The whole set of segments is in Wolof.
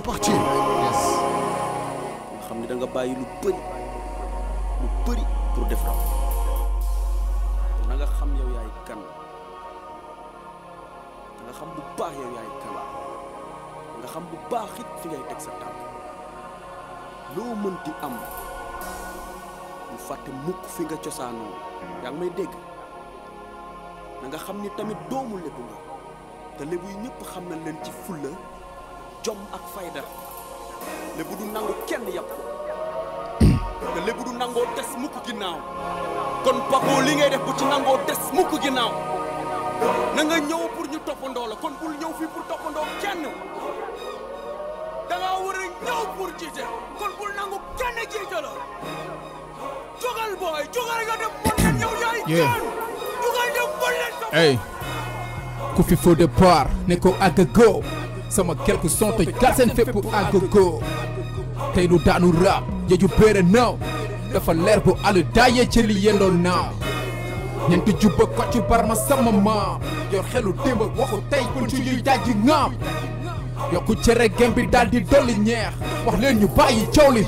parti. Yes. nga xam ne da nga bàyyi lu bëri pour def rap na nga xam yow yaay kan da nga xam bu baax yow yaay kan nga xam bu baax it fi ngay teg sa tànk loo mënti am bu fàtte mukk fi nga cosaanoo yaa ngi may dégg na nga xam ni tamit doomu lébu nga te lébu yi ñëpp xam nañ leen ci fulla jom ak fayda lébu du nangu kenn yàpp te lébu du nangoo des mukk ginnaaw kon Paco li ngay def bu ci nangoo des mukk ginnaaw na nga ñëw pour ñu toppandoo la kon bul ñëw fii pour toppandoo kenn da nga war a ñëw pour jiite kon bul nangu kenn jiite la jógal booy jógal nga dem mën leen yow yaay kenn jógal dem mën leen hey ku fi faux départ ne ko agago sama quelques sons toj Galsen fépp agago tey nu daanu rap jeju béere naaw dafa leer bu àll daayee ci li yendoo naaw ñeenti jubba kocc barma sama maam yor xelu démb waxu tey bul ci yuy dajji ngaam yokku cere gem bi daal di dolli ñeex wax leen ñu bàyyi coow li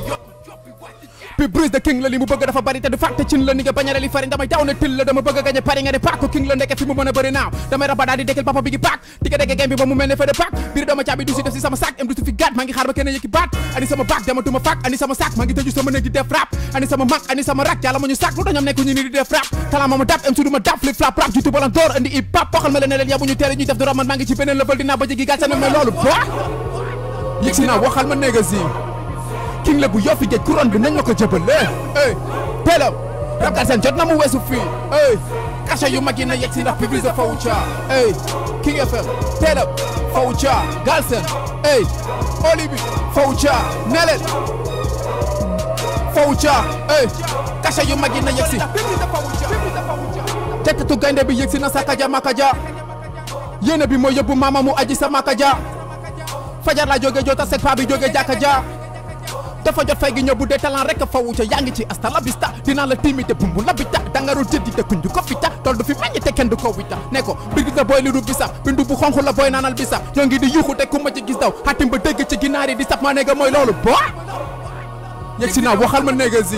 Pi Briz de king la li mu bëgg dafa bari te du fàtte cin la ni nga bañ a li farine damay daw ne til la dama bëgg a gañe pari nga ne Paco king la ndeke fi mu mën a bëri naaw damay raba daal di dekkil papa bi gi paak di nga dégg game bi ba mu mel ne fa de paak biir dama caabi du si def si sama sac am du si fi gàtt maa ngi xaar ba kenn yëkki baat ani sama baak dama tuma faak ani sama sac maa ngi tëju sama néeg di def rap ani sama mag ani sama rak yàlla ma ñu sac lu dañam nekk ñu ni di def rap talent ma dab am su du ma dab flip flap rap jiitu balandoor andi hip hop waxal ma leen ne leen yabu ñu teere ñuy def du rap man maa ngi ci beneen level dinaa ba jéggi Galsen mais loolu ba yëg si naa waxal ma négazi king la bu yofi géej couronne bi nañ ma ko jëbale ey teelam rap Galsen jot na mu weesu fii ey cachet yu mag yi na yegg si ndax Pi Briz de Fawucha ey King FM teelam Fawucha Galsen ey oli bi Fawucha neleen Fawucha ey cachet yu mag yi na yegg si tekkatu gaynde bi yegg si na sakaja makaja yéene bi mooy yóbbu mama mu aji sa makaja fajar la jóge jota sek fa bi jóge jàkka ja dafa jot fay gi ñëw bu dee talent rek Fawucha yaa ngi ci asta la vista dinaa la timité bumbu la bita dangaru jëddi te kuñ du ko fita tool du fi meññ te kenn du ko wita ne ko Briz la booy li du bisa bindu bu xonq la booy naanal bisa ñoo ngi di yuuxu te ku ma ci gis daw xatim ba dégg ci ginaar yi di sab ma néega mooy loolu bo yegg si naa waxal ma néega si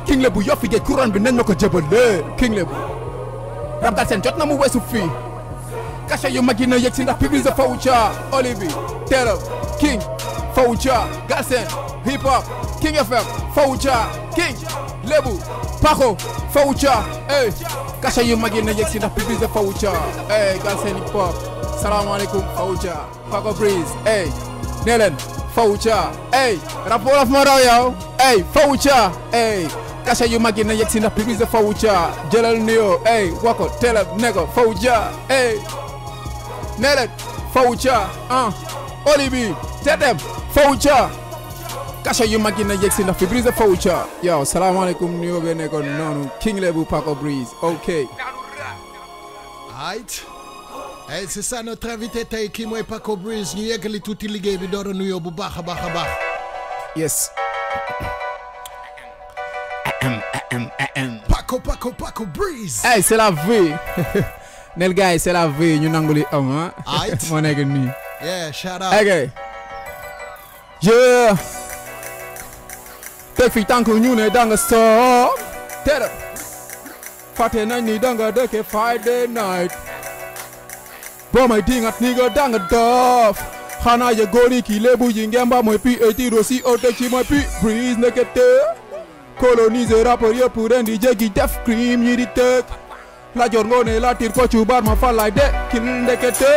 king la bu yofi géej couronne bi nañ ma ko jëbale king la bu rap Galsen jot na mu weesu fii cachet yu mag yi na yegg si ndax Pi Briz de Fawucha Olivi teeram king Fawucha Galsen hip hop King FM Fawucha king lébu Paco Fawucha ey cachet yu mag yi na yegg si ndax Pi Briz de Fawucha ey Galsen hip hop salaamaaleykum Fawucha Paco Briz ey nee leen Fawucha ey rap wolof ma raw yow ey Fawucha ey cachet yu mag yi na yegg si ndax Pi Briz de Fawucha jëlal nuyoo ey wako teelal nego Fawucha ey nee leen Fawucha Olibi tetem Fawucha cachet yu mag yi na yegg si ndax Pi Briz de Fawucha yow salaamaaleykum nuyoo bee nekkoon noonu king lebu Paco Briz ok Right. Et c'est ça notre invité tey kii mooy Paco Briz ñu yeggali tuuti liggéey bi door a nuyoo bu baax a baax a baax. yes Paco Briz. hey c'est la vie nel gars yi c'est la vie ñu nangu li am Right. moo nekk nii Yeah, shout out. ok yeah teg fi tànk ñu ne danga soob tere fàtte nañ ni danga dëkke Friday night boo may dingat ni nga danga doof xanaa yëgoo ni kii lébu yi ngemba mooy pi ay tiro si o teg ci mooy Pi Briz ndekete coloniser rappeur yëpp ren di jéggi def crime ñi di tëg la jor ngoone la tir ko ci bar ma falay de kin ndekete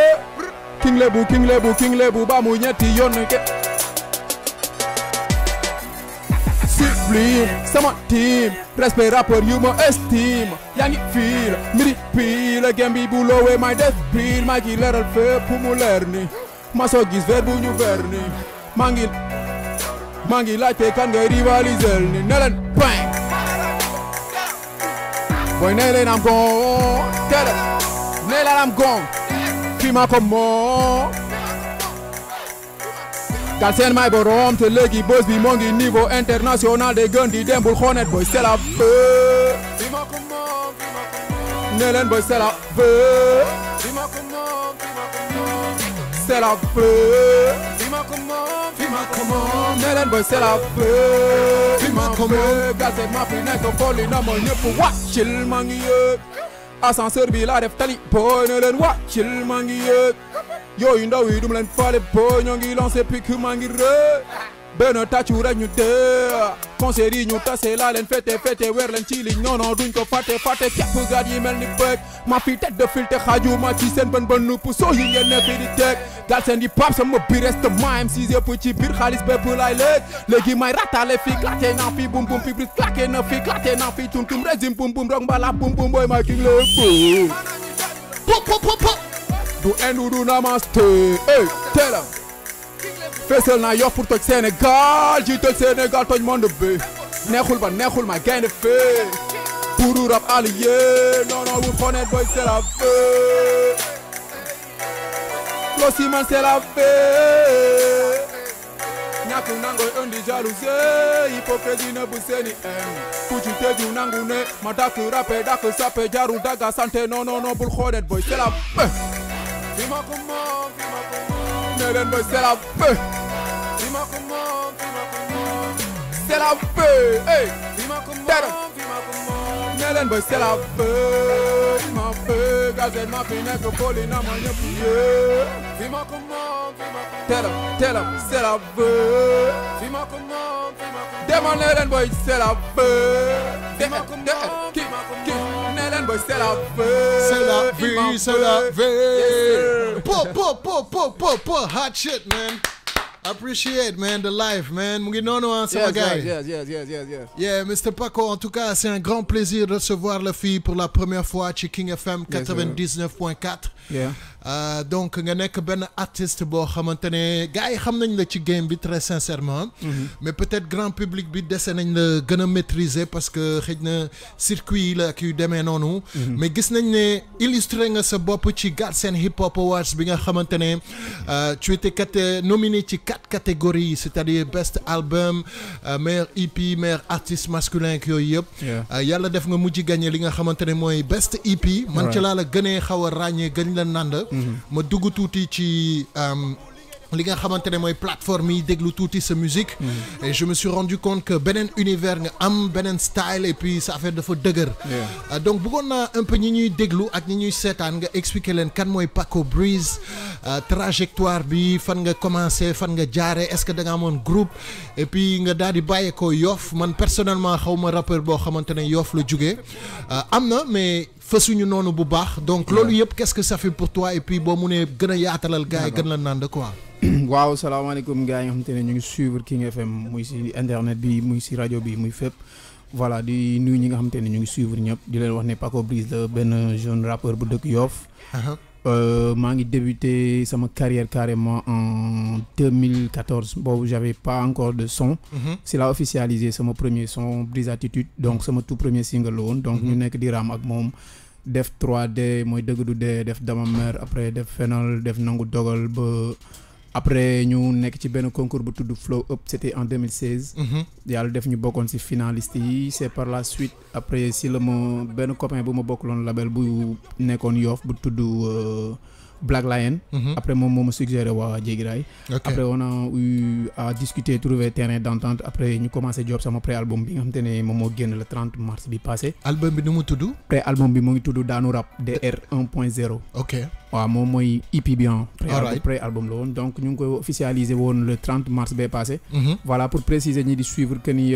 king lebu ba mu ñetti yoon ke sublime sama team respect rappeur yu ma estime yaa ngi fiil miri pile gembi bu loowee may def pile maa ngi leeral fépp mu leer ni ma soo gis ver bu ñu ver ni maa ngi laajte kan ngay rivaliser ni ne leen bang boy ne leen am gong tere ne leen am gong fi ma ko moo Galsen may borom te léegi boss bi moo ngi niveau international de gën di dem bul xoonet boy c'est la feu fi ma ko moom ne leen boy c'est la feu fi ma ko moom c'est la feu ne leen boy c'est la feu fi ma ko moom Galsen ma fi nekk foli na ma ñëpp wàccil maa ngi yëg ascenseur bi laa def tali boy ne leen wàccil maa ngi yëg yooyu ndaw yi dum leen faale boy ñoo ngi lancé pic maa ngi rë benn tàccu rek ñu dee concert yi ñu tase laa leen fete weer leen ci ligne non duñ ko fàtte képp gaat yi mel ni bëgg ma fi tête de fil te xaaju ma ci seen bën nupp soo yi ngeen nekk di teg Galsen di pap sama biir reste ma M6 yëpp ci biir xaalis bépp laay léegi may ratale fii claqué naa fi bum bum pibris claqué na fi claqué naa fi tum régime bum bum rok mbala bum booy ma king le pop du endu du namaste hey tell 'em Fesal naa Yoff pour toj Sénégal ji toj Sénégal toj monde bi neexul ma gaynde fee pour rap allié non wul xonet boy c'est la feu lo si man c'est la feu ñàkk nangoy indi jalousie hypocrisie ne bu seeni ku ci tëju nangu ne ma dakk rappe dakk sappe jarul daga santé non bul xonet boy c'est la feu fi ma ko moom ne leen boy c'est la feu c'est la feu hey ne leen boy c'est la feu ma feu Galsen ma fi nekk poli na ma ñëpp yee fi ma ko moom tell 'em c'est la feu fi ma ko moom demal ne leen boy c'est la feu fi ma ko moom ki ne leen boy c'est la feu c'est la vie po hot shit man. Appreciate, man, the life, man. Mu ngi noonu sama gars. Yes. Yeah, Mr. Paco, en tout cas, c'est un grand plaisir de recevoir la fille pour la première fois ci King FM 99.4. Yeah. Donc nga nekk benn artiste boo xamante ne gars yi xam nañ la ci game bi très sincèrement. Mais peut-être grand public bi dese nañ la gën a maîtriser parce que xëy na circuit yi la ak yu demee noonu. Mais gis nañ ne illustré nga sa bopp ci Galsen Hip Hop Awards bi nga xamante ne tu étais nominé ci 4 catégories, c'est-à-dire best album, meilleur EP, meilleur artiste masculin ak yooyu yëpp. Yàlla def nga mujj gagné li nga xamante ne mooy best EP. Man ci laa la gënee xaw a ràññee gën la nand. Ma dugg tuuti ci li nga xamante ne mooy plateforme yi déglu tuuti sa musique. Et je me suis rendu compte que beneen univers nga am beneen style et puis sa affaire dafa dëgër. Donc bëggoon naa un peu ñi ñuy déglu ak ñi ñuy seetaan nga expliquer leen kan mooy Paco Briz, trajectoire bi fan nga commencé fan nga jaare est-ce que da nga amoon groupe et puis nga daal di bàyyeekoo Yoff man personnellement xaw ma rappeur boo xamante ne Yoff la jógee am na mais fësuñu noonu bu baax donc loolu yëpp qu'est-ce que ça fait pour toi et puis boo munee gën a yaatalal gars yi gën la nand quoi. waaw salaamaaleykum gars yi nga xamante ne ñu ngi suivre King FM muy si internet bi muy si rajo bi muy fépp voilà di nuyu ñi nga xamante ne ñu ngi suivre ñëpp di leen wax ne Paco Briz la benn jeune rappeur bu dëkk Yoff. maa ngi débuté sama carrière carrément en 2014 boobu j'avais pas encore de son. C'est là officialisé sama premier son Briz Attitude donc sama tout premier single la woon donc ñu nekk di raam ak moom def 3D mooy dëgg du dee def dama mer après def fenal def nangu dogal ba après ñu nekk ci benn concours bu tudd Flow Up c'était en 2016. yàlla def ñu bokkoon ci finaliste yi c'est par la suite après si la ma benn copain bu ma bokkaloon label bu nekkoon Yoff bu tudd Black Lion. Après moom moo ma suggéré waa Jéegiraay. Après on a eu à discuter trouver terrain d'entente après ñu commencé job sama pré-album bi nga xamante ne moom moo génn le 30 mars bi passé. album bi nu mu tudd. pré-album bi mu ngi tudd Daanu Rap DR 1.0. ok waaw moom mooy EP bi pré-album la woon donc ñu ngi ko officialisé woon le 30 mars bay passé. Voilà pour préciser ñi di suivre que ni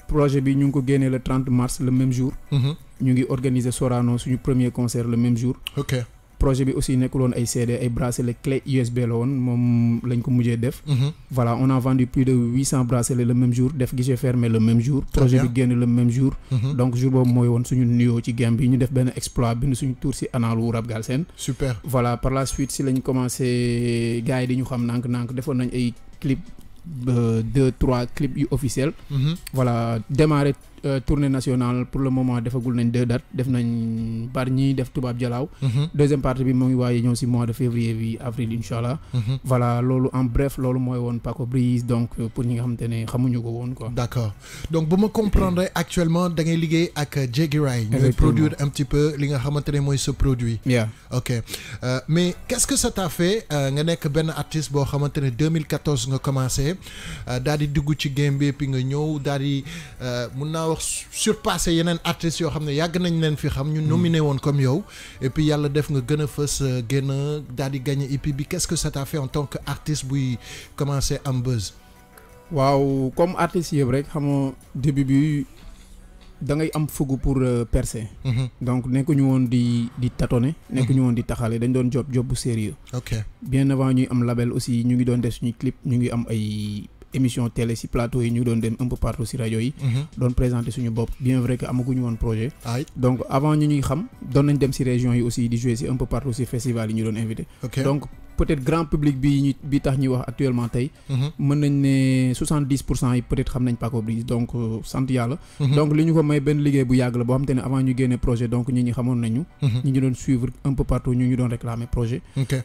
projet bi ñu ngi ko génnee le 30 mars le même jour. ñu ngi organiser Sorano suñu premier concert le même jour. ok projet bi aussi nekkuloon ay CD ay bracelets clé USB la woon moom lañ ko mujjee def. Voilà on a vendu plus de 800 bracelets le même jour def guichet fermé le même jour. projet bi génn le même jour. Donc jour boobu mooy woon suñu nuyoo ci game bi ñu def benn exploit bind suñu tour ci analu rap Galsen. super voilà par la suite si lañ commencé gars yi di ñu xam nànk-nànk defoon nañ ay clip 2-3 clips yu officiels. Voilà démarré tournée nationale pour le moment defagul nañ 2 dates def nañ Bargny def Toubab Dialaw. Deuxième partie bi moo ngi waaye ñëw si mois de février bi avril inchallah. Voilà loolu en bref loolu mooy woon Paco Briz donc pour ñi nga xamante ne xamuñu ko woon quoi. D'accord donc bu ma comprendre actuellement da ngay liggéey ak Jeggy Rai. ñooy produire un petit peu li nga xamante ne mooy ce produit. Yeah. Ok mais qu'est-ce que ça t'a fait nga nekk benn artiste boo xamante ne 2014 nga commencé daal di dugg ci game bi puis nga ñëw daal di mun naa wax surpasser yeneen artistes yoo xam ne yàgg nañ leen fi xam ñu nominé woon comme yow et puis yàlla def nga gën a fës génn daal di gagné EP bi qu'est-ce que ça t'a fait en tant que artiste buy commencer am buzz. waaw comme artiste yëpp rek xam nga début bi da ngay am fougue pour percer. Donc nekkuñu woon di tâtonner. nekkuñu woon di taxale dañ doon job bu sérieux. Ok bien avant ñuy am label aussi ñu ngi doon def suñu clip ñu ngi am ay émission télé si plateau yi ñu doon dem un peu partout si rajo yi. doon présenter suñu bopp bien vrai que amaguñu woon projet. Donc avant ñu ñuy xam doon nañ dem si région yi aussi di jouer si un peu partout si festival yi ñu doon invité. Donc peut-être grand public bi tax ñuy wax actuellement tey. mën nañ ne 70% yi peut-être xam nañ Paco Briz donc sant yàlla. Donc li ñu ko may benn liggéey bu yàgg la boo xam te ne avant ñu génne projet donc ñi xamoon nañu. ñi ñu doon suivre un peu partout ñu doon réclamer projet.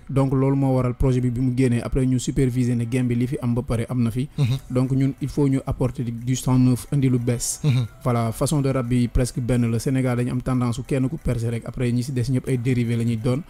Donc loolu moo waral projet bi mu génnee après ñu superviser ne game bi li fi am ba pare am na fi. Donc ñun il faut ñu apporter du sang neuf indi lu bees. Voilà façon de rap bi presque benn la Sénégal dañu am tendance su kenn ku percer rek après ñi si des ñëpp ay dérivés la ñuy doon.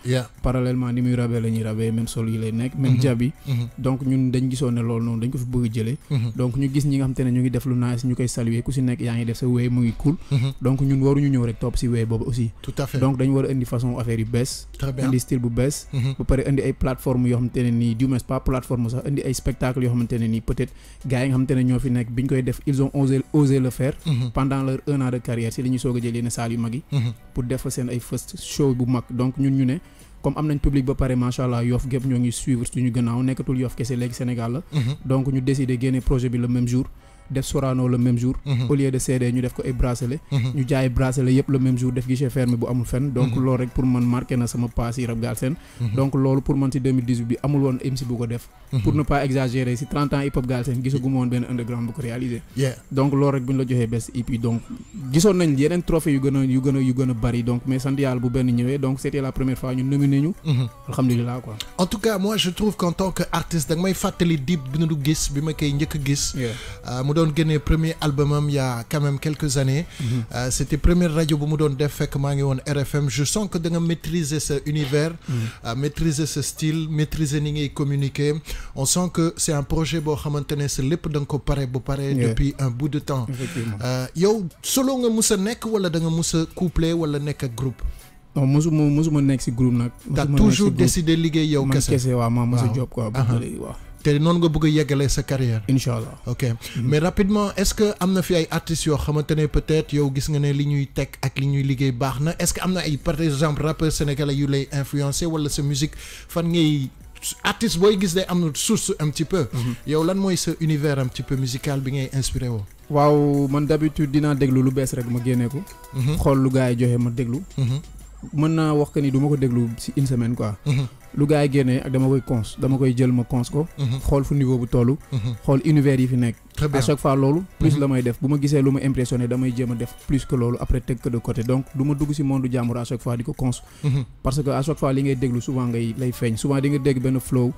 Parallèlement ni muy rabee la ñuy rabee même sol yi lay nekk même jabi donc ñun dañ gisoon ne loolu noonu dañ ko fi bëgg jëlee donc ñu gis ñi nga xam te ne ñu ngi def lu nice ñu koy saluer ku si nekk yaa ngi def sa wéy mu ngi cool donc ñun waruñu ñëw rek topp si wéy boobu aussi tout à fait donc dañu war a indi façon affaire yu bees indi style bu bees ba pare indi ay plateforme yoo xamante ne nii du moins pas plateforme sax indi ay spectacle yoo xamante ne nii peut-être gars yi nga xamante ne ñoo fi nekk biñ koy def ils ont osé le faire pendant leur 1 an de carrière si la ñuy soog a jël yenn salle yu mag yi pour def seen ay first show bu mag donc ñun ñu ne comme am nañ public ba pare macha allah Yoff gépp ñoo ngi suivre suñu gannaaw nekkatul Yoff kese léegi Sénégal la donc ñu décidé génne projet bi le même jour def Sorano le même jour au lieu de CD ñu def ko ay bracelet ñu jaay bracelet yëpp le même jour def guichet fermé bu amul fenn donc loolu rek pour man marqué na sama pass yi rap Galsen donc loolu pour man ci 2018 bi amul woon MC bu ko def pour ne pas exagérer si 30 ans hip hop Galsen gisaguma woon benn underground bu ko réalisé donc loolu rek bu ñu la joxee best EP donc gisoon nañ yeneen trophée yu gën a bari donc mais sant yàlla bu benn ñëwee donc c'était la première fois ñu nominé ñu alhamdulilah quoi. En tout cas moi je trouve qu'en tant que artiste da nga may fàttali Dip bi nu gis bi ma koy njëkk a gis mu doon génnee premier albumam il y a quand même quelques années c'était première rajo bu mu doon def fekk maa ngi woon RFM je sens que da nga maîtriser ce univers maîtriser ce style maîtriser ni ngay communiquer on sent que c'est un projet boo xamante ne sa lépp da nga ko pare ba pare depuis un bout de temps yow solo nga mus a nekk wala da nga mus a couplé wala nekk ak groupe non mosuma nekk si groupe nag t'as toujours décidé liggéey yow kese waaw maa mos a job quoi waaw te noonu nga bëgg a yeggale sa carrière inchallah ok mais rapidement est-ce que am na fi ay artistes yoo xamante ne peut-être yow gis nga ne li ñuy teg ak li ñuy liggéey baax na est-ce que am na ay par exemple rappeurs sénégalais yu lay influencer wala sa musique fan ngay artiste booy gis day am na source un petit peu yow lan mooy sa univers un petit peu musical bi ngay inspiré woo waaw man d'habitude dinaa déglu lu bees rek ma génnee ko xool lu gars yi joxe ma déglu mën naa wax que ni du ma ko déglu si une semaine quoi lu gars yi génnee ak dama koy jël ma cons ko xool fu niveau bu tollu xool univers yi fi nekk à chaque fois loolu plus la may def bu ma gisee lu ma impressionné damay jéem a def plus que loolu après teg ko de côté donc du ma dugg si monde jàmbur à chaque fois di ko cons parce que à chaque fois li ngay déglu souvent ngay lay feeñ souvent di nga dégg benn flow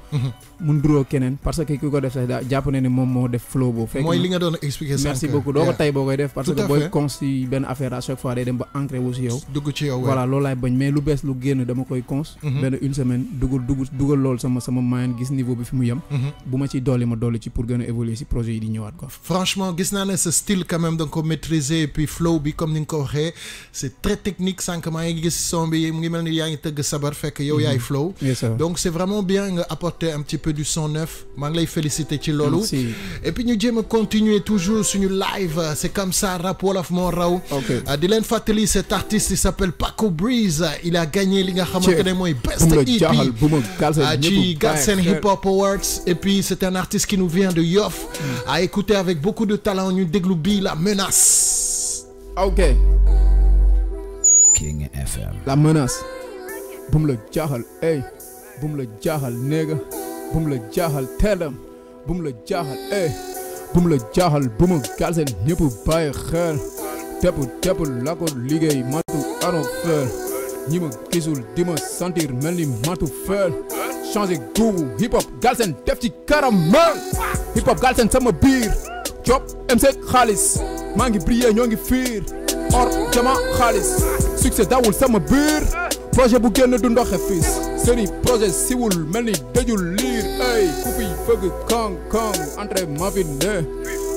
mun duroo keneen parce que ki ko def sax daa jàpp ne moom moo def flow boobu fekk mooy li nga doon expliquer merci beaucoup doo ko tay boo koy def parce que booy cons si benn affaire à chaque fois day dem ba ancré wu si yow dugg ci yow voilà loolu laay bañ mais lu bees lu génn dama koy cons benn une semaine dugal loolu sama moyen gis niveau bi fi mu yem bu ma ci dolli ci pour gën a évoluer si projet yi di ñëwaat quoi franchement gis naa ne ce style quand même da nga ko maîtriser et puis flow bi comme ni nga ko waxee c'est très technique sànq maa ngi gis son bi mu ngi mel ni yaa ngi tëgg sabar fekk yow yaay flow donc c'est vraiment bien nga apporter un petit peu du son neuf maa ngi lay féliciter ci loolu et puis ñu jéem a continuer toujours suñu live c'est comme ça rap wolof moo raw di leen fàttali cet artiste il s'appelle Paco Briz il a gagné li nga xamante ne mooy best EP ci Galsen Hip Hop Awards et puis c'est un artiste qui nous vient de Yoff à écouter avec beaucoup de talent ñu déglu bii La Menace King FM La Menace bum la jaaxal bum la jaaxal néega bum la jaaxal teelam bum la jaaxal bum la jaaxal buma Galsen ñëpp bàyyi xel tepp la ko liggéey matu ano fel ñi ma gisul di ma sentir mel ni matu fel changer guubu hip hop Galsen def ci caramel hip hop Galsen sama biir Job MC xaalis maa ngi briller ñoo ngi fiir or jama xaalis succès dawul sama biir projet bu génn du ndoxe fils seeni projet siwul mel ni dëjul liir ay ku fi fëgg kong kong entre ma vie ne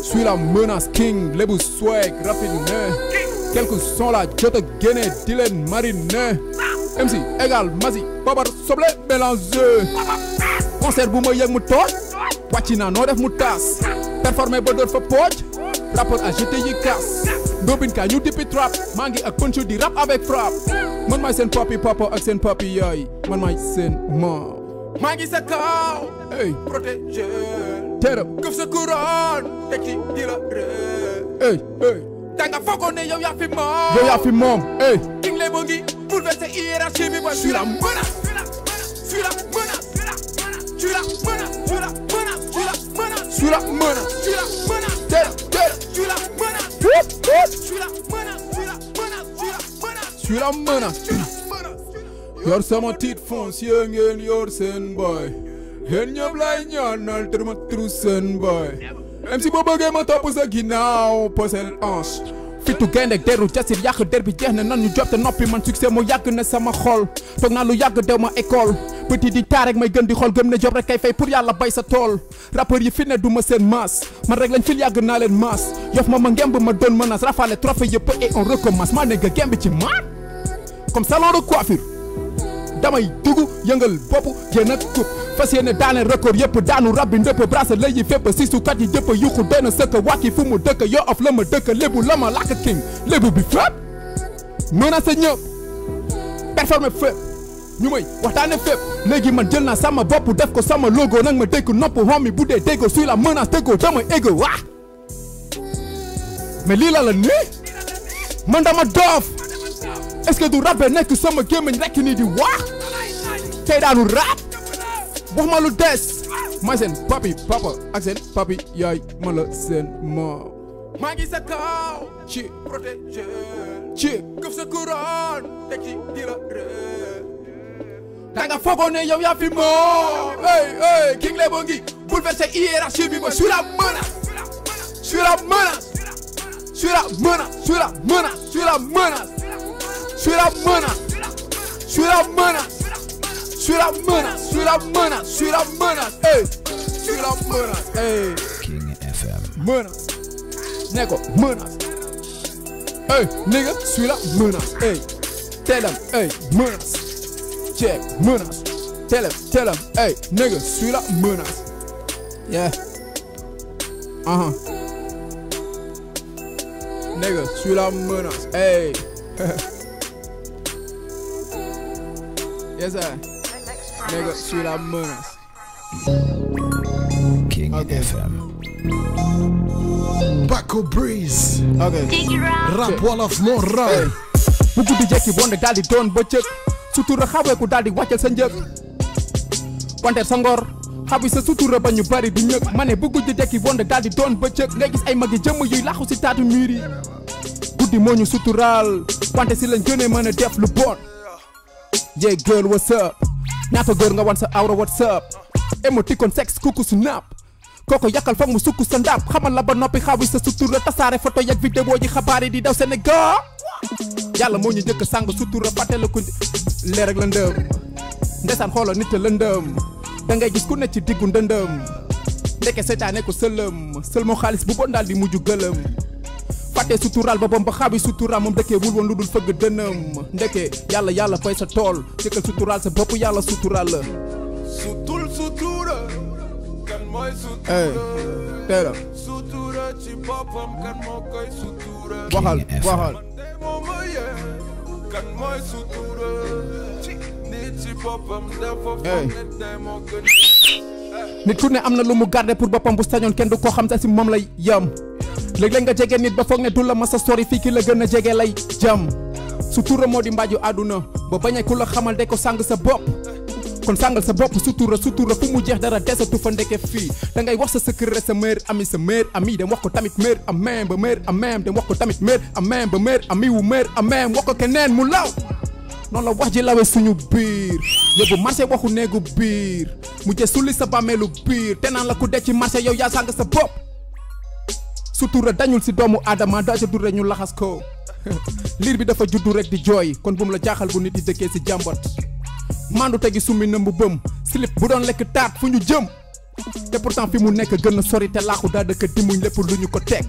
suis la menace king lebu swag rapide ne quelques sont là jot a génne di leen marine MC égal masi babar soble mélangé concert bu ma yëg mu tooj wàcci naa noo def mu taas performé ba door fa pooj rapport à jeté yi kaas ndóobin kaa ñu tippi trap maa ngi ak punch di rap avec frappe man maay seen papi papa ak seen papi yaay man maay seen maam maa ngi sa kaw hey protégé teera këf sa couronne teg ci di la ree hey hey danga foogoon ne yow yaa fi moom hey king lay ngi bouleversé hiérarchie bi suis la menace suis la menace suis la menace suis la menace suis la menace suis la menace teera teera suis la menace suis la menace suis la menace yor sama titre foncier ngeen yor seen boy yéen ñëpp lay ñaanal te ma tru seen boy même si boo bëggee ma topp sa ginnaaw posel ange fitu gaynde deru jasir yàq der bi jeex na nan ñu job te noppi man succès moo yàgg na sama xol toog naa lu yàgg dew ma école petit di taa rek may gën di xool gëm ne job rek kay fay pour yàlla bay sa tool rappeur yi fi ne du ma seen maas man rek lañ fil yàgg naa leen maas yof ma ngemb ma doon menace rafale trophée yëpp et on recommence maa ne nga gemb ci maan comme salon de coiffure damay dugg yëngal bopp génn ak coupe fas yéene daane record yëpp daanu rab bi ndëpp bracelet yi fépp si sukat yi jëpp yuxu doy na sëkk wàkki fu mu dëkk yoo of la ma dëkk lébu la ma làkk king lébu bi fépp menacé ñëpp performé fépp ñu may waxtaane fépp léegi man jël naa sama bopp def ko sama logo nag ma dégg nopp homie bu dee déggoo suy la menace déggoo dama égo waa mais lii la nii man dama doof est-ce que du rappé nekk sama gémmiñ rekk nii di wax tey daanu rap wax ma lu des ma seen papi papa ak seen papi yaay ma la seen maam maa ngi sa kaw ci protégé ci këf sa couronne teg ci di la ree danga foogoo ne yow yaa fi moom hey hey king lay ngi bouleversé hiérarchie bi ba suis la menace suis la menace suis la menace suis la menace suis la menace suis la menace suis la menace suis la menace suis la menace suis la menace hey suis la menace hey King FM menace ne ko menace hey nigga suis la menace hey tell him hey menace check menace tell him hey nigga suis la menace yeah nigga suis la menace hey yes sir nigga suis la menace King FM Baco Breeze okay rap wolof moo raw bu guddi jekki bonde daal di doon bëccëg sutura xaweeku daal di wàccal sa njëg wanteer sa ngor xawi sa sutura ba ñu bari di ñëg ma ne bu guddi jekki bonde daal di doon bëccëg nga gis ay magi jëmm yuy laxu si taatu miir yi guddi moo ñu suturaal wante si lañ gënee mën a def lu bon yeah girl what's up ñaata góor nga wan sa awra what's up émoticône sexe kuku snap kooko yàqal foog mu sukk sa ndap xamal la ba noppi xawi sa sutura tasaare photo yak vidéo ji xabaar yi di daw Sénégal yàlla moo ñu njëkk sàng sutura fàttela ko leer ak lëndëm ndesaan xoola nit a lëndëm da ngay gis ku ne ci diggu ndëndëm ndeke seytaane ko sëlëm sëlmoo xaalis bu bon daal di mujj gëlëm fàtte suturaal ba bom ba xaawi suturaal moom dëkkee wul woon lu dul fëgg dënëm ndeke yàlla fay sa tool jëkkal suturaal sa bopp yàlla suturaal la sutul sutura kan mooy sutura hey teera sutura ci boppam kan moo koy sutura waxal moo ma yee kan mooy sutura nit ci boppam dafa foog ne tey moo gën nit ku ne am na lu mu garder pour boppam bu sañoon kenn du ko xam sa si moom lay yam léeg-léeg nga jege nit ba foog ne du la ma sa sori fii ki la gën a jege lay jam sutura moo di mbaaju àdduna ba bañee ku la xamal de ko sàng sa bopp kon sàngal sa bopp sutura fu mu jeex dara desatu fa ndeke fii da ngay wax sa secret sa meilleur ami dem wax ko tamit meilleur ami dem wax ko tamit meilleur ami wu meilleur ami wax ko keneen mu law noonu la wax ji lawe suñu biir yóbbu marché waxu néegu biir mu jë sulli sa bàmmeelu biir te naan la ku dee ci marché yow yaa sàng sa bopp sutura dañul si doomu aadama daa ca dure ñu laxas ko liir bi dafa juddu rek di jooy kon bu mu la jaaxal bu nit di dëkkee si jàmbat mandu tegi summi nëmb bëm slip bu doon lekk taat fu ñu jëm te pourtant fi mu nekk gën a sori te laaxu daa dëkk dimuñ lépp lu ñu ko teg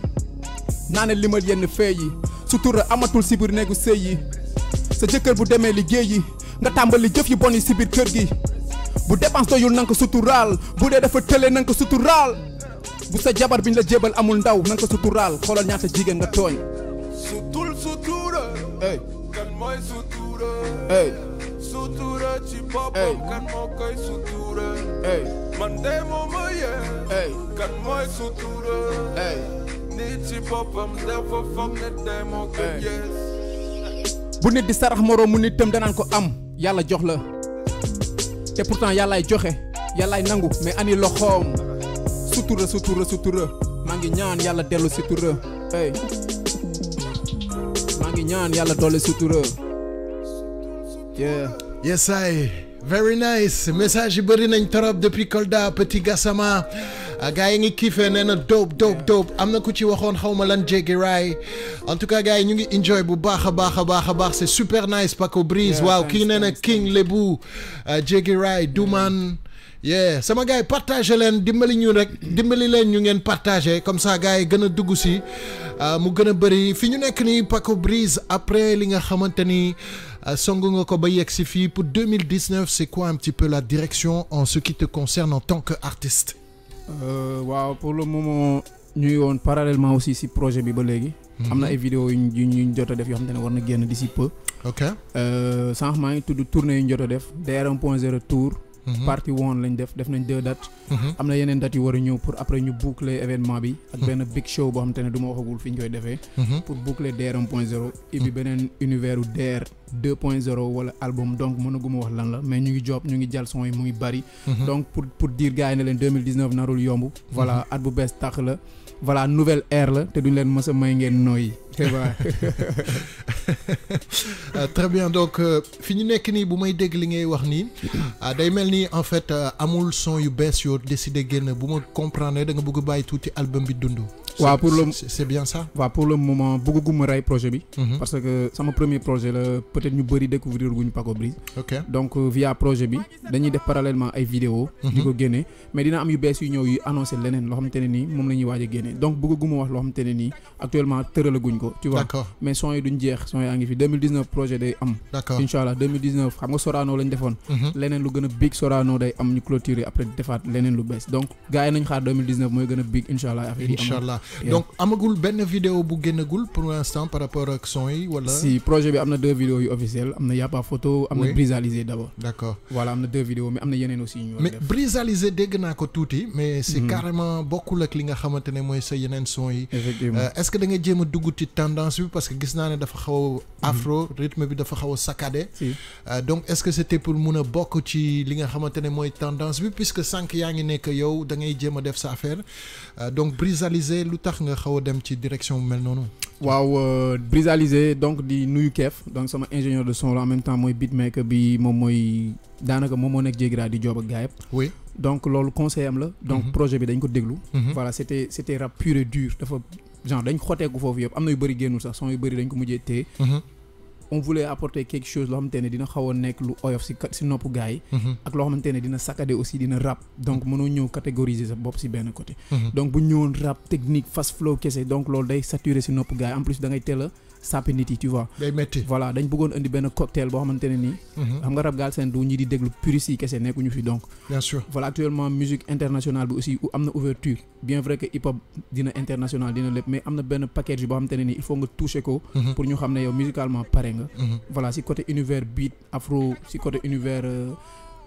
naa ne limal yenn fee yi sutura amatul si biir néegu sëy yi sa jëkkër bu demee liggéey yi nga tàmbali jëf yi bon yi si biir kër gi bu dépense doyul nanga ko suturaal bu dee dafa tële nanga ko suturaal bu sa jabar biñ la jébal amul ndaw nanga ko suturaal xoolal ñaata jigéen nga tooñ sutura hey kan mooy sutura hey sutura ci boppam kan moo koy sutura hey man de moo ma yee hey kan mooy sutura hey nit ci boppam dafa foog ne de moo ko yees bu nit di sarax moroomu nitam danaan ko am yàlla jox la te pourtant yàllaay joxe yàllaay nangu mais ani loxoom sutura maa ngi ñaan yàlla dellu sutura hey maa ngi ñaan yàlla dolli sutura yeah yes I very nice message yi bëri nañ trop depuis Kolda Petit Gassama gars yi ngi kiifee nee na dope am na ku ci waxoon xaw ma lan Jéggi Raay en tout cas gars yi ñu ngi enjoy bu baax a baax c'est super nice Paco Briz waaw kii nee na King Lebu Jéggi Raay Duman yeah sama gars yi partagé leen dimbali leen ñu ngeen partagé comme ça gars yi gën a dugg si mu gën a bëri fi ñu nekk nii Paco Briz après li nga xamante ni song nga ko ba yegg si fii pour 2019 c'est quoi un petit peu la direction en ce qui te concerne en tant qu'artiste waaw pour le moment ñu ngi woon parallèlement aussi si projet bi ba léegi am na ay vidéos yu ñu jot a def yoo xam te ne war na génn d'ici peu ok sànq maa ngi tudd tournée yu ñu jot a def DR 1.0 tour partie 1 lañ def nañ 2 dates am na yeneen dates yu war a ñëw pour après ñu boucler événement bi ak benn big show boo xam te ne du ma waxagul fi ñu koy defee pour boucler DR 1.0 et bi beneen univers u DR 2.0 wala album donc mënaguma wax lan la mais ñu ngi jàll son yi mu ngi bari donc pour dire gars yi ne leen 2019 narul yomb voilà at bu bees tàq la voilà nouvelle ère la te duñ leen mës a may ngeen nooyi très bien donc fi ñu nekk nii bu may dégg li ngay wax nii day mel ni en fait amul son yu bees yoo décidé génn bu ma comprendre da nga bëgg bàyyi tuuti album bi dund. waaw pour le c'est bien ça. waaw pour le moment bëgguma rey projet bi. parce que sama premier projet la peut-être ñu bëri découvrir guñu Paco Briz. ok donc via projet bi dañuy def parallèlement ay vidéo di ko génne mais dina am yu bees yu ñëw yu annoncé leneen loo xamante ne nii moom la ñuy waaj a génne donc bëgguma wax loo xamante ne nii actuellement tëralaguñ ko. tu vois d'accord mais son yi duñ jeex son yaa ngi fi 2019 projet day am. d'accord incha allah 2019 xam nga Sorano lañ defoon. leneen lu gën a big Sorano day am ñu clôturer après defaat leneen lu bees donc gars yi nañ xaar 2019 mooy gën a big incha allah. affaire yi incha allah donc amagul benn vidéo bu génnagul pour l'instant par rapport ak son yi wala. si projet bi am na 2 vidéos yu officielles am na y a pas photo. am na Brisalisé d'abord. d'accord voilà am na 2 vidéos mais am na yeneen aussi ñu. mais Brisalisé dégg naa ko tuuti. mais c'est carrément bokkul ak li nga xamante ne mooy sa yeneen son yi. effectivement est-ce que da nga jéem a dugg ci tendance bi parce que gis naa ne dafa xaw a afro rythme bi dafa xaw a saccadé. donc est-ce que c'était pour mun a bokk ci li nga xamante ne mooy tendance bi puisque sànq yaa ngi nekk yow da ngay jéem a def sa affaire donc Brisalisé lu tax nga xaw a dem ci direction bu mel noonu. waaw Brisalisé donc di nuyu Keef donc sama ingénieur de son la en même temps mooy beatmaker bi moom mooy daanaka moom moo nekk Jéggi Raay di job ak gars yëpp. oui donc loolu conseil am la. donc projet bi dañ ko déglu. voilà c'était rap pur et dur dafa genre dañ xoteeku foofu yëpp am na yu bëri génnul sax son yu bëri dañ ko mujjee téye. on voulait apporter quelque chose loo xamante ne dina xaw a nekk lu oyof si nopp gars yi. ak loo xamante ne dina saccadé aussi dina rap donc mënoo ñëw catégoriser sa bopp si benn côté. donc bu ñëwoon rap technique fast flow kese donc loolu day saturé si nopp gars yi en plus da ngay teel a sàppi nit yi tu vois. day métti voilà dañ bëggoon indi benn cocktail boo xamante ne nii. xam nga rap Galsen du ñi di déglu puristes yi kese nekkuñu fi donc. bien sûr voilà actuellement musique internationale bi aussi am na ouverture bien vrai que hip hop dina international dina lépp mais am na benn package boo xamante ne nii il faut nga toucher ko. pour ñu xam ne yow musicalement pare nga. voilà si côté univers beat afro si côté univers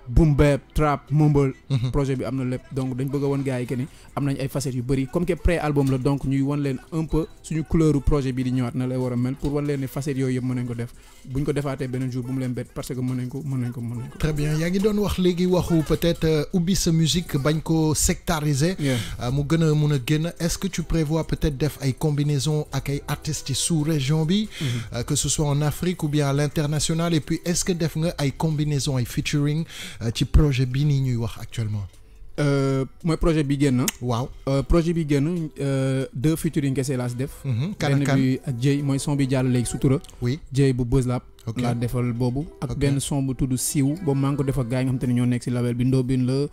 boom bap trap mumble. projet bi am na lépp donc dañ bëgg a wan gars yi que ni am nañ ay facettes yu bëri comme que pré album la donc ñuy wan leen un peu suñu couleur projet bi di ñëwaat na lay war a mel pour wan leen ne facettes yooyu yëpp mën nañ ko def buñ ko defaatee beneen jour bu mu leen bett parce que mën nañ ko. très bien yaa ngi doon wax léegi waxu peut-être ubbi sa musique bañ ko sectariser. mu gën a mun a génn est-ce que tu prévois peut-être def ay combinaison ak ay artistes ci sous-région bi. que ce soit en Afrique ou bien à l'international et puis est-ce que def nga ay combinaison ay featuring ci projet bii nii ñuy wax actuellement. mooy projet bi génn. waaw projet bi génn 2 featuring kese laa si def. kan bi ak Jay mooy son bi jàll léegi sutura. oui Jay bu Buzz Lab. ok laa defal boobu. ak benn son bu tudd siiw boobu maa ngi ko def ak gars yi nga xam te ne ñoo nekk si label bi Ndobin la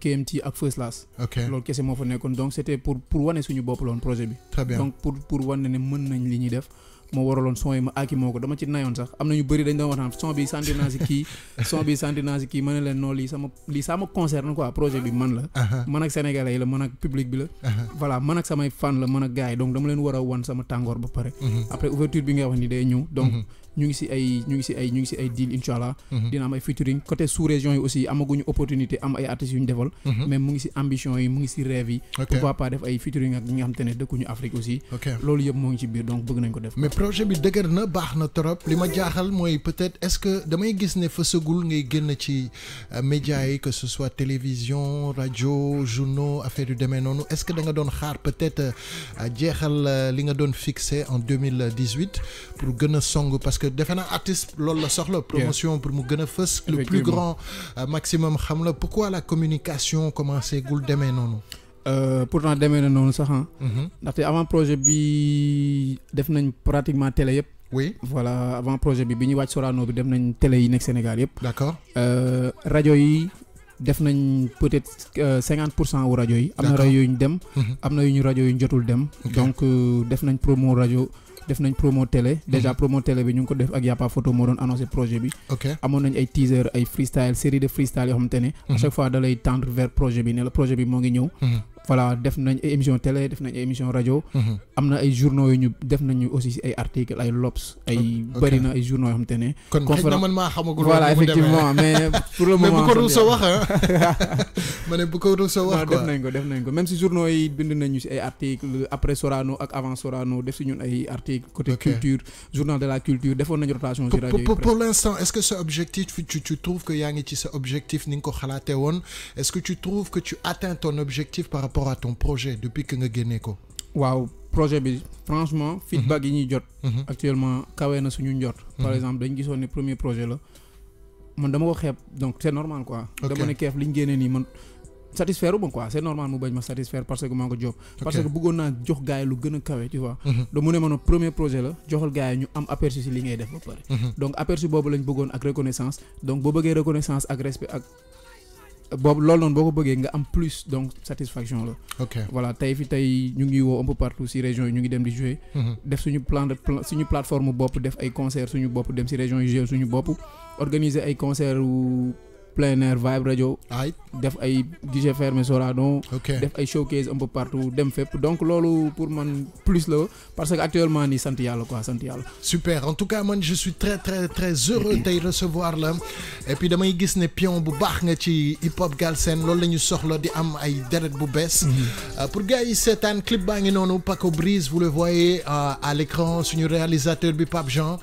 KMT ak First Class. ok loolu kese moo fa nekkoon donc c'était pour wane suñu bopp loon projet bi. très bien donc pour wane ne mën nañ li ñuy def. moo waraloon son yi ma aaki moo ko dama ci nayoon sax am na ñu bëri dañ doon wax naan son bi sentir naa si kii ma ne leen non lii ça me concerne quoi projet bi man la man ak sénégalais yi la man ak public bi la voilà man ak samay fan la man ak gars yi donc dama leen war a wan sama tàngoor ba pare après ouverture bi nga wax ni day ñëw donc ñu ngi si ay deal inshallah dina am ay featuring côté sous région yi aussi amaguñu opportunité am ay artistes yu ñu defal mais mu ngi si ambition yi mu ngi si rêve yi pourquoi pas def ay featuring ak ñi nga xam te ne dëkkuñu Afrique aussi loolu yëpp moo ngi ci biir donc bëgg nañ ko def projet bi dëgër na baax na trop li ma jaaxal mooy peut-être est-ce que damay gis ne fësagul ngay génn ci médias yi que ce soit télévision radio journaux affaire yu demee noonu est-ce que da nga doon xaar peut-être jeexal li nga doon fixé en 2018 pour gën a song parce que defe naa artiste loolu la soxla promotion pour mu gën a fës le plus grand maximum xam la pourquoi la communication commencé gul demee noonu pourtant demee na noonu sax ndaxte avant projet bi def nañ pratiquement télé yëpp. oui voilà avant projet bi ñuy wàcc Sorano bi def nañ télé yi nekk Sénégal yëpp. d'accord rajo yi def nañ peut-être 50% wu rajo yi. am na rajo yu ñu dem. am na yu ñu rajo yu ñu jotul dem. donc def nañ promo rajo. def nañ promo télé déjà promo télé bi ñu ngi ko def ak Yapa Photo moo doon annoncé projet bi amoon nañ ay teaser ay freestyle série de freestyle yoo xamante ne à chaque fois da lay tendre vers projet bi ne la projet bi moo ngi ñëw voilà def nañ ay émission télé def nañ ay émission rajo am na ay journaux yu ñu def nañu aussi si ay articles ay L'Obs ay bëri na ay journaux yoo xamante ne kon xëy na man maa xamagul voilà effectivement mais pour le moment mais bu ko ruusoo wax ma ne bu ko ruusoo wax quoi def nañ ko même si journaux yi bind nañu si ay articles après Sorano ak avant Sorano def si ñun ay articles côté culture journal de la culture defoon nañu rotation ci rajo yi pour l'instant est-ce que ce objectif tu trouves que yaa ngi ci sa objectif ni nga ko xalaatee woon est-ce que tu trouves que tu atteins ton objectif par rapport à ton projet depuis que nga génnee ko waaw projet bi franchement feedback yi ñuy jot actuellement kawe na suñu njort par exemple dañ gisoon ne premier projet la man dama ko xeeb donc c'est normal quoi dama ne keef liñ génnee nii man satisfaire ou bon quoi c'est normal mu bañ ma satisfaire parce que maa ko job parce que bëggoon naa jox gars yi lu gën a kawe tu vois donc mu ne ma premier projet la joxal gars yi ñu am aperçu si li ngay def ba pare donc aperçu boobu lañ bëggoon ak reconnaissance donc boo bëggee reconnaissance ak respect ak boobu loolu noonu boo ko bëggee nga am plus donc satisfaction la voilà tey ñu ngi woo un peu partout si région yi ñu ngi dem di jouer def suñu suñu plateforme bopp def ay concert suñu bopp dem si région yi jouer suñu bopp organiser ay concert plein air Vibe Radio def ay DJ fermé Sorano def ay showcase un peu partout dem fépp donc loolu pour man plus la parce que actuellement nii sant yàlla quoi sant yàlla super en tout cas man je suis très très très heureux tey recevoir la et puis damay gis ne pion bu baax nga ci hip hop Galsen loolu la ñu soxla di am ay deret bu bees pour gars yi seetaan clip baa ngi noonu Paco Briz vous le voyez à l'écran suñu réalisateur bi Pape Jean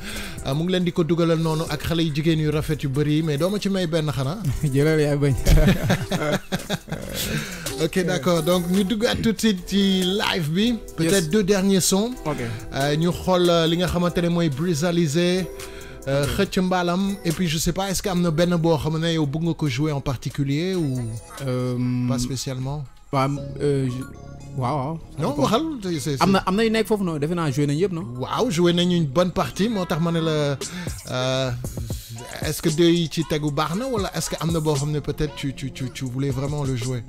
mu ngi leen di ko dugalal noonu ak xale yu jigéen yu rafet yu bëri mais doo ma ci may benn xanaa jëlal yaay bañ ok d'accord donc ñu duggaat tout de suite ci live bi peut-être 2 derniers sons ñu xool li nga xamante ne mooy Brizalisé xëcc mbaalam et puis je sais pas est-ce que am na benn boo xam ne yow bëgg nga ko jouer en particulier ou pas spécialement waaw non waxal am na yu nekk foofu noonu defe naa joué nañu yëpp non waaw joué nañu une bonne partie moo tax ma ne la est-ce que deux yi ci tegu baax na wala est-ce que am na boo xam ne peut-être tu voulais vraiment le jouer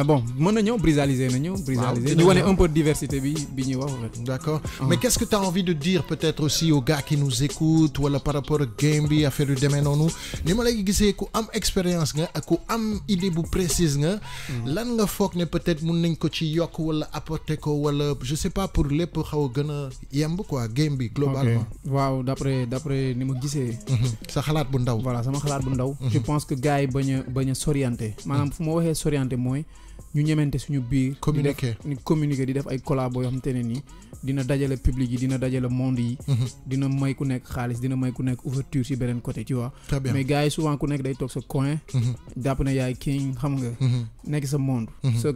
bon mën na ñëw Brisalisé na ñëw Brisalisé ñu wane un peu de diversité bi ñuy wax en fait. D'accord. Mais qu'est-ce que tu as envie de dire peut-être aussi aux gars qui nous écoutent wala par rapport ak game bi affaire yu demee noonu ni ma lay gisee ku am expérience nga ak ku am idée bu précise nga lan nga foog ne peut-être mun nañ ko ci yokk wala apporter ko wala je sais pas pour lépp xaw a gën a yemb quoi game bi globalement. waaw d'après ni ma gisee. sa xalaat bu ndaw. voilà sama xalaat bu ndaw. je pense que gars yi bañ a s'orienter maanaam fu ma waxee s'orienter mooy ñu ñemente suñu biir. communiquer di def ay collabo yoo xamante ne nii dina dajale public yi dina dajale monde yi. dina may ku nekk xaalis dina may ku nekk ouverture ci beneen côté tu vois. très bien mais gars yi souvent ku nekk day toog sa coin. jàpp ne yaay king xam nga. nekk sa monde.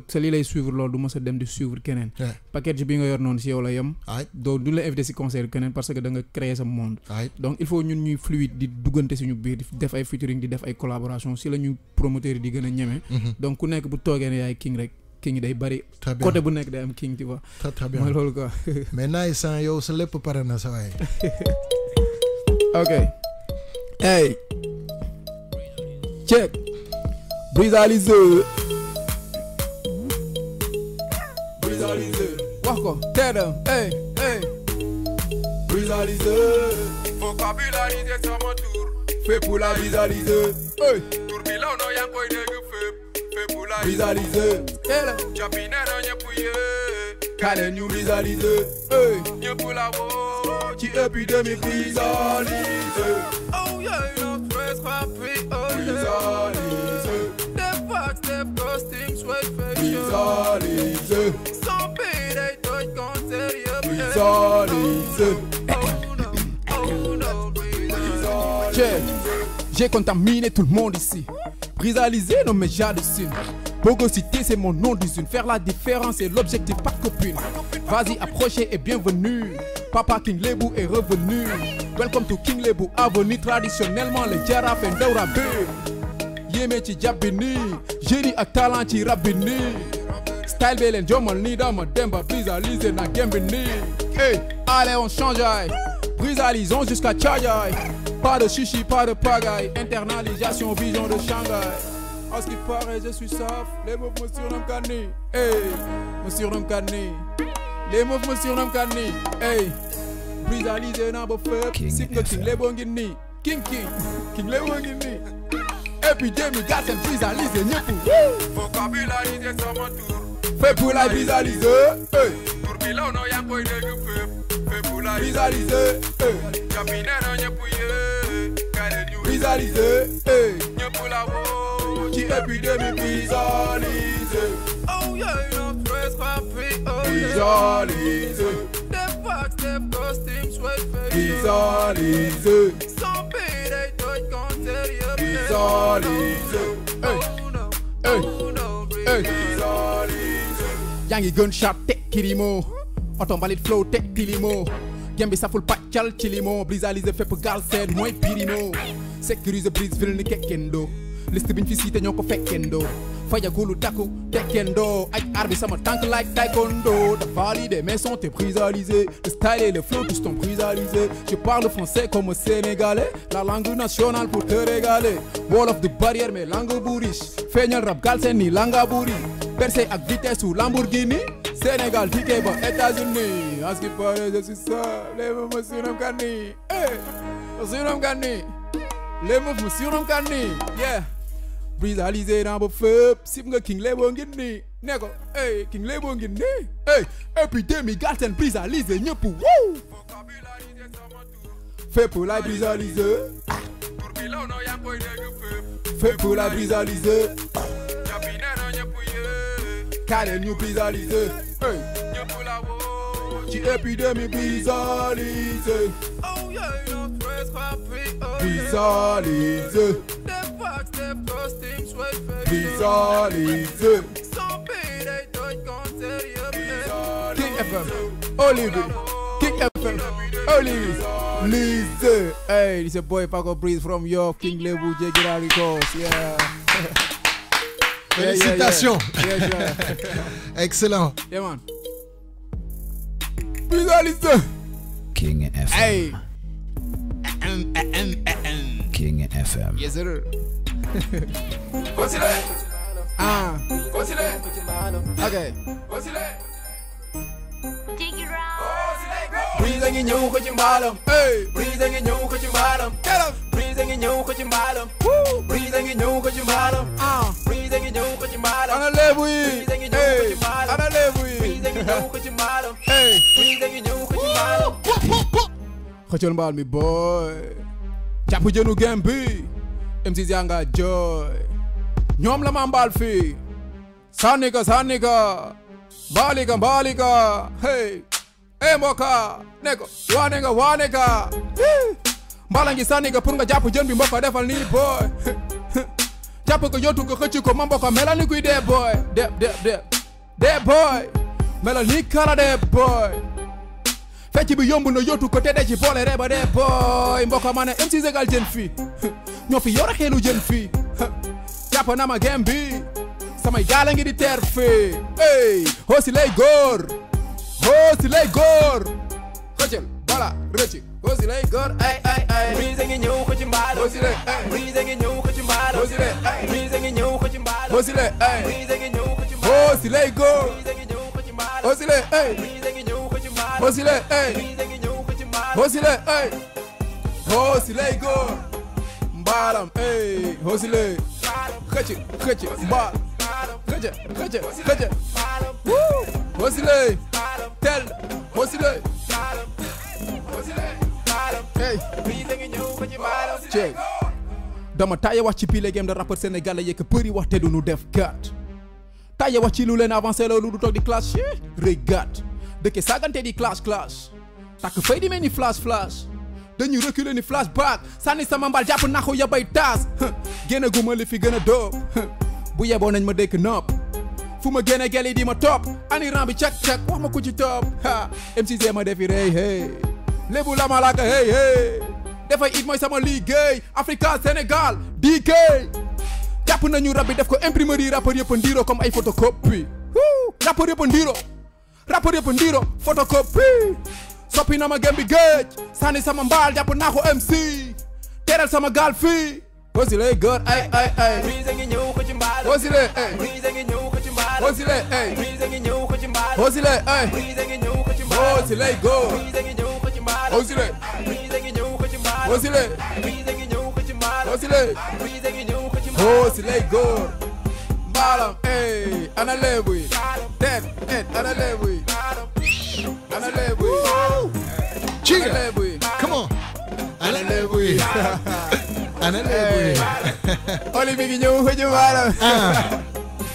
sa lii lay suivre loolu du ma sa dem di suivre keneen. package bi nga yor noonu si yow la yem. doo du la invité si concert keneen parce que da nga créer sa monde. donc il faut ñun ñuy fluide di duggante suñu biir di def ay featuring di def ay collaboration si la ñu promoteurs yi di gën a ñeme. donc ku nekk bu toogee ne yaay king rek. king yi day bari côté bu nekk day am king tu vois. très bien mooy loolu quoi. mais naay san yow sa lépp pare na sa waay. ok. hey. check. Brisalisé. Brisalisé. wax ko. teedam. hey. Brisalisé. Vocabularisé sama tour. fait pour la brisalisé. hey. tour bi law no yaa ngi koy dégg fépp. Brisalisé, Japinero ñëpp yee kale ñu brisalisé, ñëpp la woo ci épidémie brisalisé. Oh yeah, no stress rapide, oh yeah. Brisalisé, step back, step costume, sweat fashion. Brisalisé, sans payer day toj concert yëpp. Brisalisé, oh no, brisalisé. J'ai contaminé tout le monde ici. Brisalisé, non mais j'hallucine. Bogosité, c'est mon nom d'usine. Faire la différence est l'objectif, pas de copine. Vas-y, approchez et bienvenue. Papa King Lebu est revenu. Welcome to King Lebu Avenue. Traditionnellement, les girafes et Ndaurabe. Yémé ci Jabini. Génie ak talent ci Rabini. Style Belen, Jomal ni dama demba. Brisalisé na Gembini. Hey, allez, on change. Brisalisons jusqu'à Tchadjaï. Pas de chichi, pas de pagaille. Internalisation, vision de Shanghai. En ce qui paraît, je suis safe. Les meufs me surnomment Kani. Hey, me surnomment Kani. Les meufs me surnomment Kani. Hey, Brisalisé n'a pas fait. King les bongini. King les bongini. Épidémie, gars, c'est Brisalisé. vocabularisé sama tour. Fait pour la Brisalisé. Hey, tour bi law no yaa ngi koy dégg fépp. fait pour la Brisalisé. Japinero ñëpp yee kale ñu Brisalisé. ñëpp la woo ci épidémie brisalisé. Oh yeah, no stress rapide, oh yeah. Brisalisé. Step back, step costume, sweat fashion. Brisalisé. Sans payer day toj concert yëpp. Brisalisé. Oh no, oh no, Brisalisé. yaa ngi gunshot teg kirimo. oto mbalit flow teg tilimo. Gembi saful pàccal ci limo. Brisalisé fépp gaal seen mooy pirimo. Sécuriser Brisville ni kekkendo. liste biñ fi cité ñoo ko fekkendo. fayagulu takku tekkendo. Aj arbi sama tank like taekwondo. De valider mes sons t'es brisalisé. Le style et le flow tous t'ont brisalisé. Je parle français comme sénégalais. La langue nationale pour te régaler. Wall of the barrière mais langue bourriche. Feeñal rap gaal seen ni langa bourri. Percé ak vitesse ou Lamborghini. Sénégal, ticket ba États-Unis. À ce qui paraît, je suis ça. Les meufs me surnomment Kani. Hey, me surnomment Kani. Les meufs me surnomment Kani. Yeah. Brisalisé dans vos feux. Sip nga King Lebu ngi nii. Ne ko, hey, King Lebu ngi nii. Hey, épidémie, Galsen brisalisé ñëpp. Woo. Fait pour la brisalisé. tour bi law no yaa ngi koy dégg fépp. Fait pour la brisalisé. Japinero ñëpp yee Kale ñu brisalisé. Hey, ñëpp la woo ci épidémie brisalisé. Oh yeah, no stress rapide, oh yeah. Brisalisé. Step back, step costume, sweat fashion. Brisalisé. Sans payer day toj concert yëpp. King FM, Olivier, King FM, Olivier, Lise. Hey, this a boy Paco Breeze from York, King Lebu, Jegira Records, yeah. Félicitations. Yeah. Excellent. Yeah, man. Brisalisé. King FM. Hey. King FM. Yes, sir. What's it like? ok Breeze ngi ñëw ko ci mbaalam Breeze ngi ñëw ko ci mbaalam Breeze ngi ñëw ko ci mbaalam Breeze ngi ñëw ko ci mbaalam Breeze ngi ñëw ko ci mbaalam ana lebu yi Breeze ngi ñëw ko ci mbaalam ana lebu yi Breeze ngi ñëw ko ci mbaalam Breeze ngi ñëw ko ci mbaalam xëccal mbaal mi boy jàpp jënu game bi MC Yanga joy ñoom la ma mbaal fii sànni ka mbaali ka hey mboka ne ko waane ka mbala ngi sànni ka pour nga jàpp jën bi mboka defal nii boy jàpp ko yottu ko xëcc ko ma mboka melal ni kuy dee boy dee boy melal ni kala dee boy fecc bi yomb na yottu ko te de ci boole reba dee boy mboka ma ne MC Zegal jën fii ñoo fi yore xeelu jën fii jàpp na ma game bi samay gaala ngi di teer fii hey hoosi lay góor xëccal voilà rëcc hoosi lay góor ay Breeze ngi ñëw ko ci mbaalam hoosi lay Breeze ngi ñëw ko ci mbaalam hoosi lay Breeze ngi ñëw ko ci mbaalam hoosi lay Breeze ngi ñëw ko ci mbaalam hoosi lay góor Breeze ngi ñëw ko ci mbaalam hoosi lay Breeze ngi ñëw ko ci mbaalam hoosi lay Breeze ngi ñëw ko ci mbaalam hoosi lay góor mbaalam hoosi lay xëcc mbaal xëcc hoosi lay tel hoosi lay Breeze ngi ñëw ko ci mbaalam check dama taaye wax ci pile game de rappeur sénégalais yekk përi wax te du nu def gat taaye wax ci lu leen avancé loolu du toog di clash rëy gat dëkke saagante di clash takk fay di mel ni flash dañuy reculer ni flashback sànni sama mbal jàpp naxu ya bay taas génne gu ma li fi gën a dóob bu yeboo nañ ma dëkk nopp fu ma génne gel yi di ma topp ani ran bi cak wax ma ku ci topp MC ma defi rey hey lébu la ma laaka hey dafay it mooy sama liggéey Africa Sénégal DK jàpp nañu rab bi def ko imprimerie rappeur yëpp ndiiro comme ay photocopie rappeur yëpp ndiiro photocopie soppi na ma gem bi géej sànni sama mbaal jàpp naa ko MC teral sama gaal fii hoosi lay góor ay Breeze ngi ñëw ko ci mbaalam hoosi lay Breeze ngi ñëw ko ci mbaalam hoosi lay Breeze ngi ñëw ko ci mbaalam hoosi lay Breeze ngi ñëw ko ci mbaalam hoosi lay góor Breeze ngi ñëw ko ci mbaalam hoosi lay Breeze ngi ñëw ko ci mbaalam hoosi lay Breeze ngi ñëw ko ci mbaalam hoosi lay Breeze ngi ñëw ko ci mbaalam hoosi lay góor mbaalam ana lebu yi ten ana lebu yi ana lebu yi Chiga, come on. Ana lebu yi. Oli mi ngi ñëw ko ci mbaalam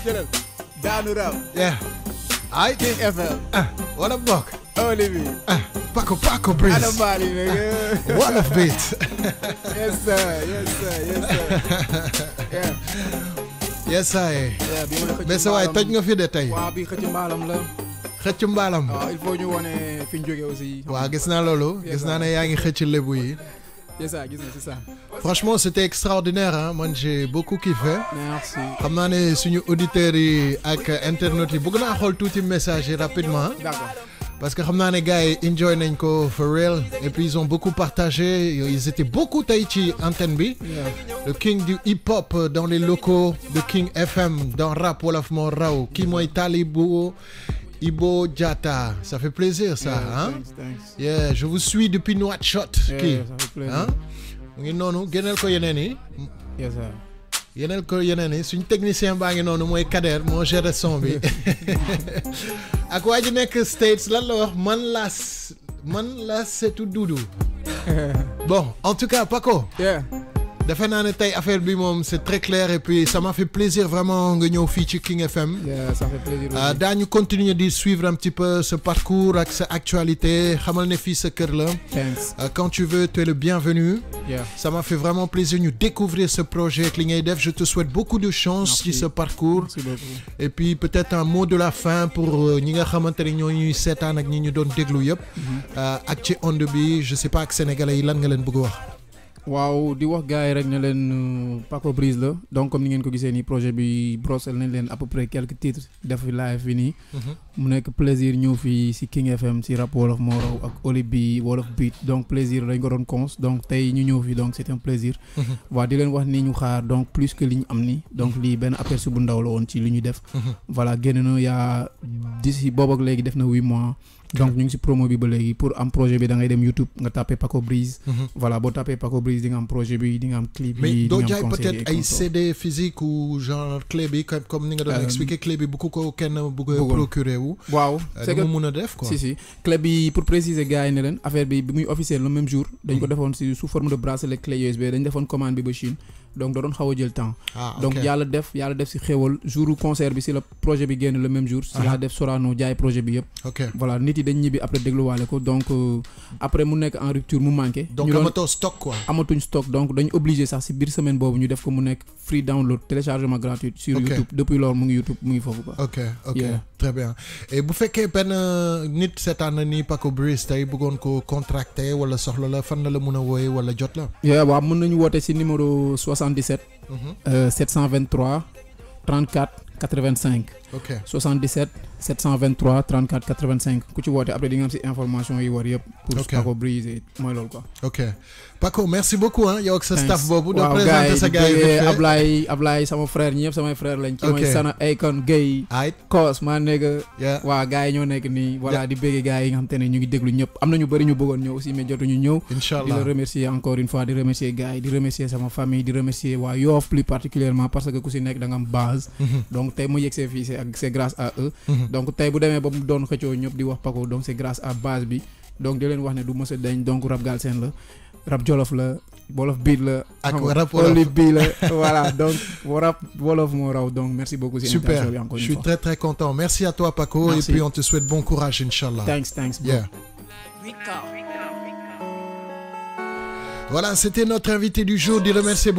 jëlal daanu raw Yeah. I King FM what a buck. Oli mi Paco Breeze. ana mbaali nigga What a beat. yes sir yeah Yes I. yeah bi ma Mais sa waay toj nga fi de tey. waaw bi xëcc mbaalam la Xëcc mbaalam. waaw il faut ñu wone fi ñu jógee aussi Waaw gis naa loolu. Gis naa ne yaa ngi xëcc lebu yi. c'est ça gis nga c'est ça Franchement c'était extraordinaire hein. Man j'ai beaucoup kiffé. merci Xam naa ne suñu auditeurs yi ak internautes yi bëgg naa xool tuuti message yi rapidement. d'accord Parce que xam naa ne gars yi enjoy nañ ko for real et puis ils ont beaucoup partagé, ils étaient beaucoup tey ci antenne bi. Le king du hip-hop dans les locaux de King FM dans rap wolof moo raw kii mooy Talibou Ibo Diatta, ça fait plaisir ça hein. Thanks. Yeah, je vous suis depuis Nouakchott kii ça fait plaisir. hein. Mu ngi noonu génneel ko yeneen yi. Yes sir. yeneen ko yeneen yi suñ technicien baa ngi noonu mooy Kader moo géré son bi ak waa ji nekk States lan la wax man la setu Doudou. Bon en tout cas Paco. Yeah. defe naa ne tey affaire bi moom c'est très clair et puis ça m'a fait plaisir vraiment nga ñëw fii ci King FM. Yeah, ça fait plaisir aussi. daañu continuer di suivre un petit peu ce parcours ak sa actualité xamal ne fii sa kër la. Thanks. Quand tu veux tu es le bienvenu. Yeah. Ça m'a fait vraiment plaisir ñu découvrir ce projet ak li ngay def je te souhaite beaucoup de chance ci ce parcours. Merci beaucoup. Et puis peut-être un mot de la fin pour ñi nga xamante ne ñoo ñuy seetaan ak ñi ñu doon déglu yëpp. ak ci onde bi je sais pas ak sénégalais yi lan nga leen bëgg wax. waaw di wax gars yi rek ne leen Paco Briz la donc comme ni ngeen ko gisee nii projet bi brossel nañ leen à peu près quelques titres def fi live fi nii. mu nekk plaisir ñëw fii si King FM si rap wolof moo raw ak Oli bi wolof beat donc plaisir lañ ko doon cons donc tey ñu ñëw fi donc c'est un plaisir. waaw di leen wax ni ñu xaar donc plus que li ñu am ni donc lii benn aperçu bu ndaw la woon ci li ñu def. voilà génn na yaa d'ici boobu ak léegi def na 8 mois. donc ñu ngi si promo bi ba léegi pour am projet bi da ngay dem YouTube nga tapé Paco Briz. voilà boo tapé Paco Briz di nga am projet bi di nga am clip bi. mais doo jaay peut-être ay CD physique ou genre clé bi comme ni nga doon expliquer clé bi bu ko kenn bëgg a procurer wu. waaw c'est que mun a def quoi. si clé bi pour préciser gars yi ne leen affaire bi muy officiel le même jour. dañ ko defoon si sous forme de bracelet clé USB dañ defoon commande bi ba Chine. donc da doon xaw a jël temps. donc yàlla def si xéwal jouru concert bi si la projet bi génn le même jour. si la def Sorano jaay projet bi yëpp. voilà nit yi dañ ñibbi après dégluwaale ko donc après mu nekk en rupture mu manqué. donc amatoo stock quoi. amatuñ stock donc dañ obligé sax si biir semaine boobu ñu def ko mu nekk free download téléchargement gratuit. sur YouTube depuis loolu mu ngi YouTube mu ngi foofu quoi. ok très bien et bu fekkee benn nit seetaan na ni Paco Briz tey bëggoon ko contracter wala soxla la fan la mën a wooye wala jot la. waaw mën nañu woote si numéro 77 723 34 85. 77 723 34 85 ku ci woote après di nga am si information yi war yëpp. pour Paco Briz mooy loolu quoi. ok Paco merci beaucoup yow ak sa staff boobu. waaw présenter sa gars yi Ablaye sama frère ñi yëpp samay frère lañ. ci mooy Sana Akon Gueye. Kos maa nekk. waa gars yi ñoo nekk nii. voilà di bëgg gars yi nga xam te ne ñu ngi déglu ñëpp am na ñu bëri ñu bëggoon ñëw aussi mais jotuñu ñëw. incha allah di la remercier encore une fois di remercier gars yi di remercier sama famille di remercier waa Yoff plus particulièrement parce que ku si nekk da nga am base. donc tey mu yegsee fii c'est grâce à eux. donc tey bu demee ba mu doon xëccoo ñëpp di wax Paco donc c'est grâce à base bi donc di leen wax ne du mës a dañ donc rap Galsen la rap Jolof la wolof beat la. ak rap wolof bii la voilà donc rap wolof moo raw donc merci beaucoup. super je suis très très content merci à toi Paco. Merci. Et puis on te souhaite bon courage inchallah. thanks bro. Yeah. Voilà c'était notre invité du jour di remercier